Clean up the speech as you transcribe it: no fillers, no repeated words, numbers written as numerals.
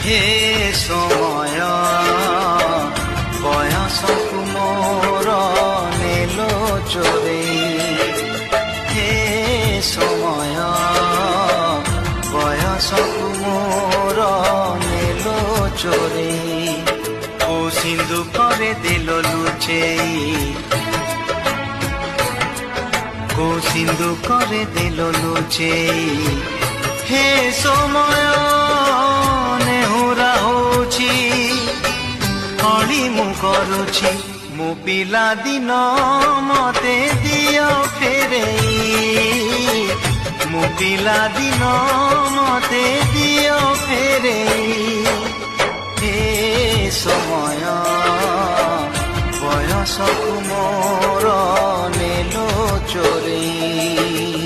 হে সময় বয়সকু মোর নেল চোরেই, হে সময় বয়সকু মোর নেল চোরেই। ও সিন্ধু করে দিল লুচেই, ও সিন্ধু করে দিল লুচেই। হে সময় ନେହୁରା ହଉଛି ଅଳି ମୁଁ କରୁଛି, ମୋ ପିଲାଦିନ ମତେ ଦିଅ ଫେରେଇ, ମୋ ପିଲାଦିନ ମତେ ଦିଅ ଫେରେଇ। ହେ ସମୟ ବୟସକୁ ମୋର ନେଲ ଚୋରେଇ।